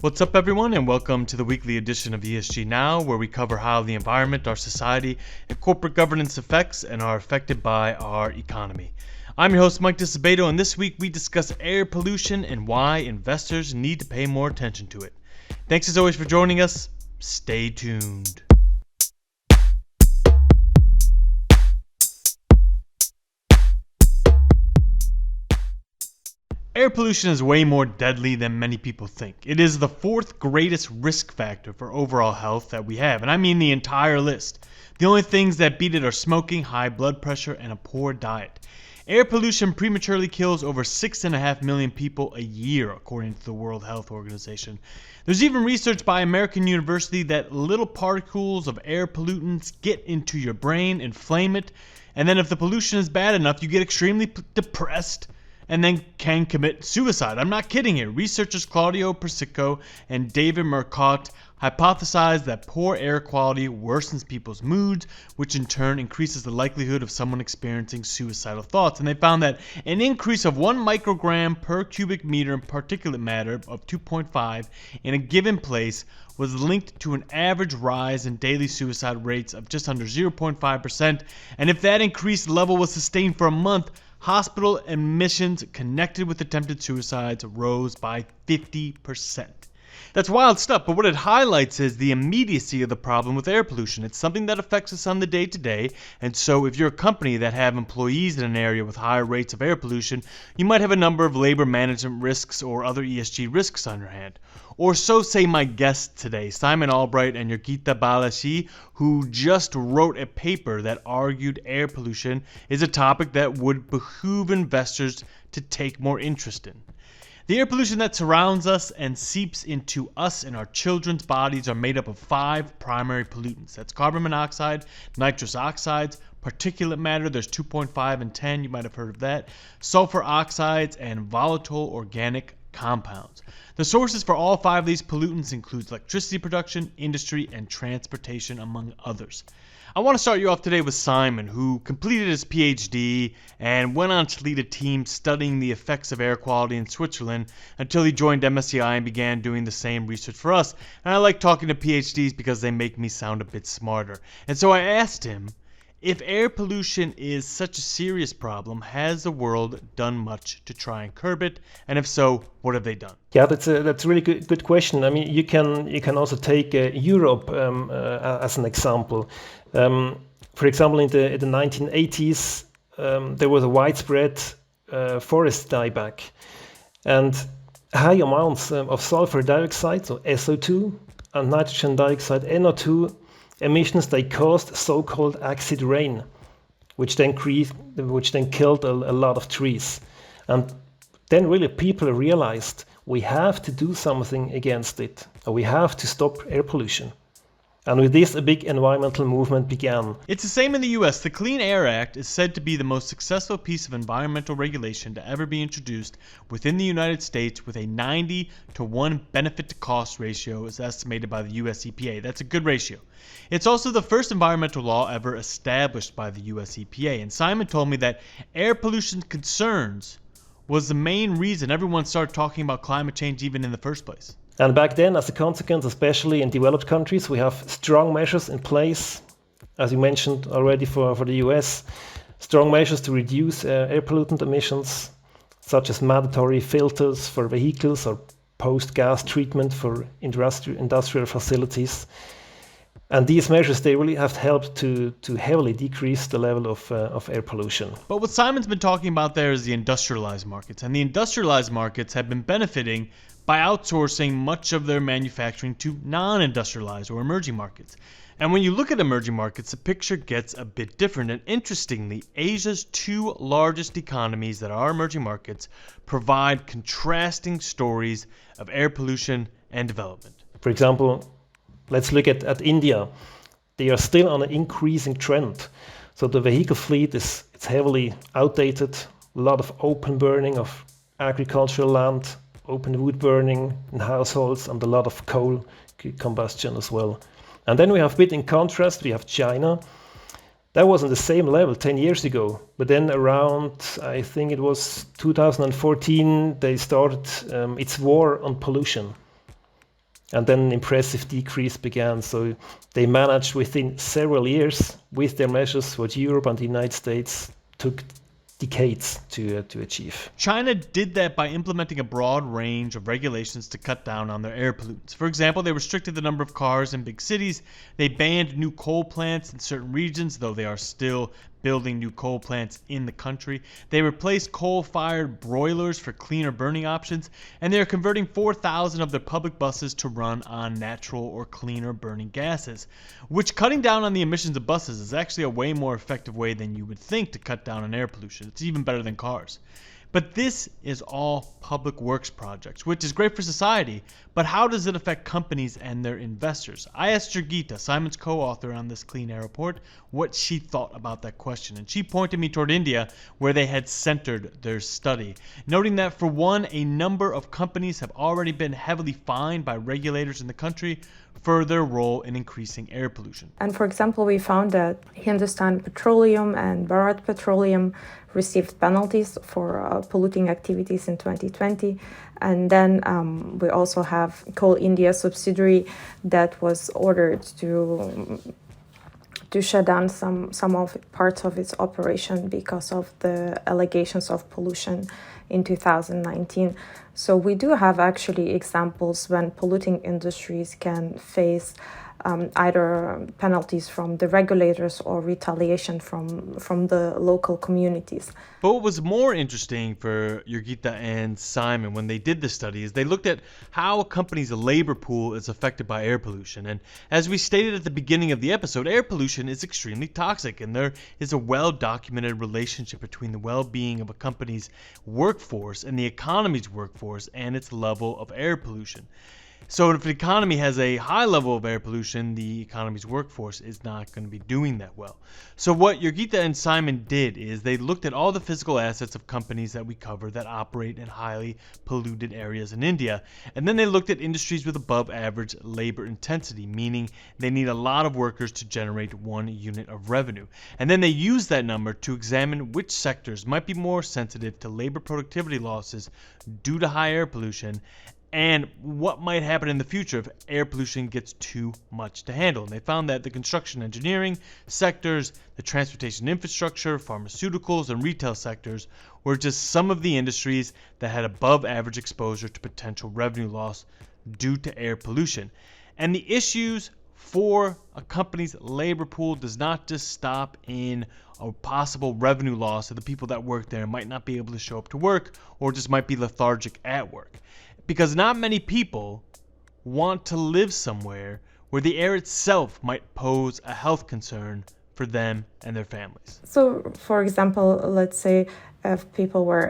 What's up, everyone, and welcome to the weekly edition of ESG Now, where we cover how the environment, our society, and corporate governance affects and are affected by our economy. I'm your host, Mike DiSabato, and this week we discuss air pollution and why investors need to pay more attention to it. Thanks as always for joining us. Stay tuned. Air pollution is way more deadly than many people think. It is the fourth greatest risk factor for overall health that we have, and I mean the entire list. The only things that beat it are smoking, high blood pressure, and a poor diet. Air pollution prematurely kills over 6.5 million people a year, according to the World Health Organization. There's even research by American University that little particles of air pollutants get into your brain, inflame it, and then if the pollution is bad enough, you get extremely depressed and then can commit suicide. I'm not kidding here. Researchers Claudio Persico and David Murcott hypothesized that poor air quality worsens people's moods, which in turn increases the likelihood of someone experiencing suicidal thoughts. And they found that an increase of 1 microgram per cubic meter in particulate matter of 2.5 in a given place was linked to an average rise in daily suicide rates of just under 0.5%. And if that increased level was sustained for a month, hospital admissions connected with attempted suicides rose by 50%. That's wild stuff, but what it highlights is the immediacy of the problem with air pollution. It's something that affects us on the day-to-day, and so if you're a company that have employees in an area with higher rates of air pollution, you might have a number of labor management risks or other ESG risks on your hand. Or so say my guests today, Simon Albrecht and Jurgita Balaisyte, who just wrote a paper that argued air pollution is a topic that would behoove investors to take more interest in. The air pollution that surrounds us and seeps into us and our children's bodies are made up of 5 primary pollutants. That's carbon monoxide, nitrous oxides, particulate matter, there's 2.5 and 10, you might have heard of that, sulfur oxides, and volatile organic compounds. The sources for all 5 of these pollutants include electricity production, industry, and transportation, among others. I want to start you off today with Simon, who completed his PhD and went on to lead a team studying the effects of air quality in Switzerland until he joined MSCI and began doing the same research for us. And I like talking to PhDs because they make me sound a bit smarter. And so I asked him, if air pollution is such a serious problem, has the world done much to try and curb it? And if so, what have they done? Yeah, that's a really good question. I mean, you can also take Europe as an example. For example, in the 1980s, there was a widespread forest dieback, and high amounts of sulfur dioxide, so SO2, and nitrogen dioxide, NO2, emissions, they caused so-called acid rain, which then killed a lot of trees. And then really people realized we have to do something against it, or we have to stop air pollution. And with this, a big environmental movement began. It's the same in the US. The Clean Air Act is said to be the most successful piece of environmental regulation to ever be introduced within the United States, with a 90-to-1 benefit-to-cost ratio as estimated by the US EPA. That's a good ratio. It's also the first environmental law ever established by the US EPA. And Simon told me that air pollution concerns was the main reason everyone started talking about climate change even in the first place. And back then, as a consequence, especially in developed countries, we have strong measures in place, as you mentioned already for the US, strong measures to reduce air pollutant emissions, such as mandatory filters for vehicles or post-gas treatment for industrial facilities. And these measures, they really have helped to heavily decrease the level of air pollution. But what Simon's been talking about there is the industrialized markets. And the industrialized markets have been benefiting by outsourcing much of their manufacturing to non-industrialized or emerging markets. And when you look at emerging markets, the picture gets a bit different. And interestingly, Asia's 2 largest economies that are emerging markets provide contrasting stories of air pollution and development. For example, let's look at India. They are still on an increasing trend. So the vehicle fleet it's heavily outdated, a lot of open burning of agricultural land, open wood burning in households, and a lot of coal combustion as well. And then we have a bit in contrast, we have China. That was on the same level 10 years ago. But then around, I think it was 2014, they started its war on pollution. And then an impressive decrease began. So they managed within several years with their measures what Europe and the United States took decades to achieve. China did that by implementing a broad range of regulations to cut down on their air pollutants. For example, they restricted the number of cars in big cities. They banned new coal plants in certain regions, though they are still building new coal plants in the country. They replaced coal-fired broilers for cleaner burning options, and they are converting 4,000 of their public buses to run on natural or cleaner burning gases, which cutting down on the emissions of buses is actually a way more effective way than you would think to cut down on air pollution. It's even better than cars. But this is all public works projects, which is great for society, but how does it affect companies and their investors? I asked Jurgita, Simon's co-author on this Clean Air Report, what she thought about that question, and she pointed me toward India, where they had centered their study, noting that for one, a number of companies have already been heavily fined by regulators in the country for their role in increasing air pollution. And for example, we found that Hindustan Petroleum and Bharat Petroleum received penalties for polluting activities in 2020. And then we also have Coal India subsidiary that was ordered to shut down some of parts of its operation because of the allegations of pollution in 2019. So we do have actually examples when polluting industries can face either penalties from the regulators or retaliation from the local communities. But what was more interesting for Jurgita and Simon when they did this study is they looked at how a company's labor pool is affected by air pollution. And as we stated at the beginning of the episode, air pollution is extremely toxic, and there is a well-documented relationship between the well-being of a company's workforce and the economy's workforce and its level of air pollution. So if the economy has a high level of air pollution, the economy's workforce is not going to be doing that well. So what Jurgita and Simon did is they looked at all the physical assets of companies that we cover that operate in highly polluted areas in India. And then they looked at industries with above average labor intensity, meaning they need a lot of workers to generate 1 unit of revenue. And then they used that number to examine which sectors might be more sensitive to labor productivity losses due to high air pollution, and what might happen in the future if air pollution gets too much to handle. And they found that the construction engineering sectors, the transportation infrastructure, pharmaceuticals, and retail sectors were just some of the industries that had above average exposure to potential revenue loss due to air pollution. And the issues for a company's labor pool does not just stop in a possible revenue loss of the people that work there might not be able to show up to work or just might be lethargic at work. Because not many people want to live somewhere where the air itself might pose a health concern for them and their families. So, for example, let's say if people were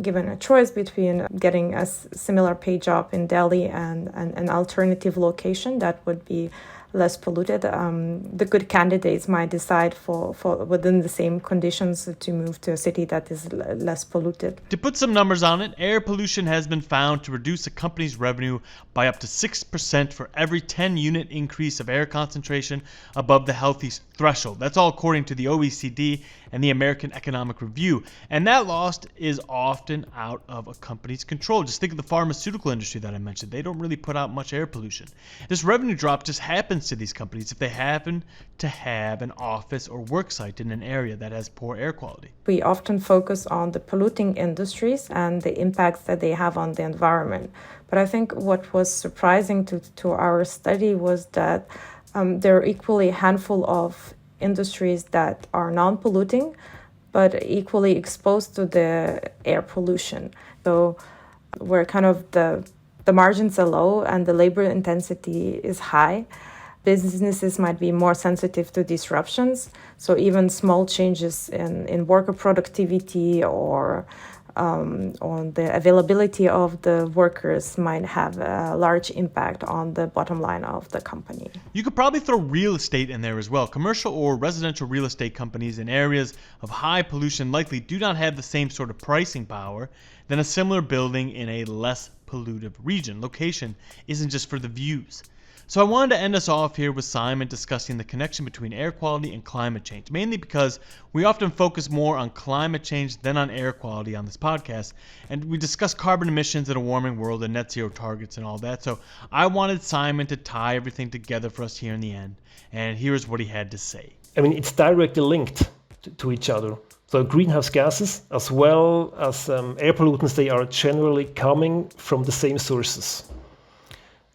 given a choice between getting a similar pay job in Delhi and an alternative location that would be less polluted, the good candidates might decide for within the same conditions to move to a city that is less polluted. To put some numbers on it, air pollution has been found to reduce a company's revenue by up to 6% for every 10 unit increase of air concentration above the healthy threshold. That's all according to the OECD and the American Economic Review. And that loss is often out of a company's control. Just think of the pharmaceutical industry that I mentioned. They don't really put out much air pollution. This revenue drop just happens to these companies if they happen to have an office or work site in an area that has poor air quality. We often focus on the polluting industries and the impacts that they have on the environment. But I think what was surprising to our study was that there are equally a handful of industries that are non-polluting, but equally exposed to the air pollution. So where kind of the margins are low and the labor intensity is high, businesses might be more sensitive to disruptions. So even small changes in worker productivity or on the availability of the workers might have a large impact on the bottom line of the company. You could probably throw real estate in there as well. Commercial or residential real estate companies in areas of high pollution likely do not have the same sort of pricing power than a similar building in a less pollutive region. Location isn't just for the views. So I wanted to end us off here with Simon discussing the connection between air quality and climate change, mainly because we often focus more on climate change than on air quality on this podcast, and we discuss carbon emissions in a warming world and net zero targets and all that. So I wanted Simon to tie everything together for us here in the end, and here's what he had to say. I mean, it's directly linked to each other. So greenhouse gases, as well as air pollutants, they are generally coming from the same sources.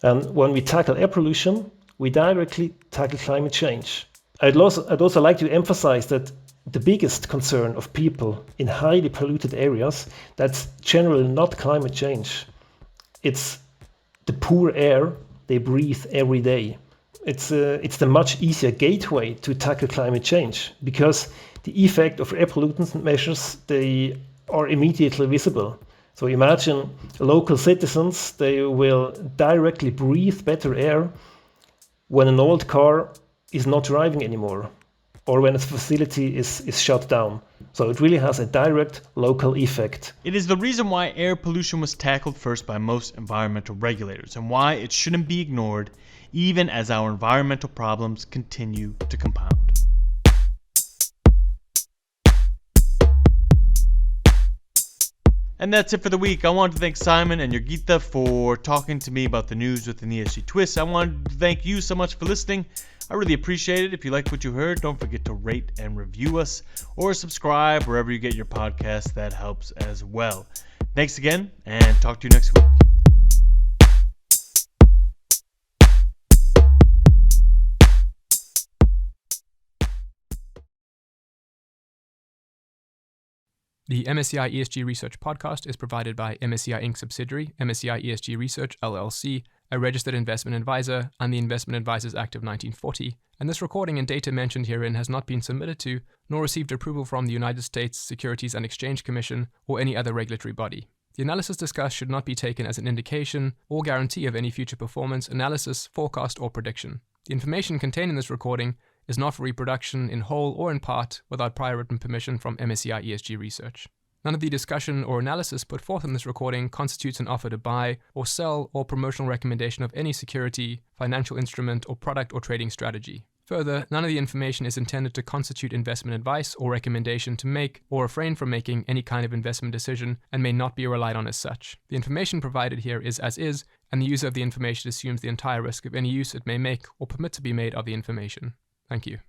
And when we tackle air pollution, we directly tackle climate change. I'd also like to emphasize that the biggest concern of people in highly polluted areas, that's generally not climate change. It's the poor air they breathe every day. It's the much easier gateway to tackle climate change because the effect of air pollutant measures, they are immediately visible. So imagine local citizens, they will directly breathe better air when an old car is not driving anymore or when its facility is shut down. So it really has a direct local effect. It is the reason why air pollution was tackled first by most environmental regulators and why it shouldn't be ignored even as our environmental problems continue to compound. And that's it for the week. I want to thank Simon and Jurgita for talking to me about the news with an ESG twist. I want to thank you so much for listening. I really appreciate it. If you liked what you heard, don't forget to rate and review us or subscribe wherever you get your podcasts. That helps as well. Thanks again, and talk to you next week. The MSCI ESG Research podcast is provided by MSCI Inc. subsidiary, MSCI ESG Research LLC, a registered investment advisor, and the Investment Advisors Act of 1940, and this recording and data mentioned herein has not been submitted to, nor received approval from the United States Securities and Exchange Commission or any other regulatory body. The analysis discussed should not be taken as an indication or guarantee of any future performance, analysis, forecast, or prediction. The information contained in this recording is not for reproduction in whole or in part without prior written permission from MSCI ESG Research. None of the discussion or analysis put forth in this recording constitutes an offer to buy or sell or promotional recommendation of any security, financial instrument, or product or trading strategy. Further, none of the information is intended to constitute investment advice or recommendation to make or refrain from making any kind of investment decision and may not be relied on as such. The information provided here is as is, and the user of the information assumes the entire risk of any use it may make or permit to be made of the information. Thank you.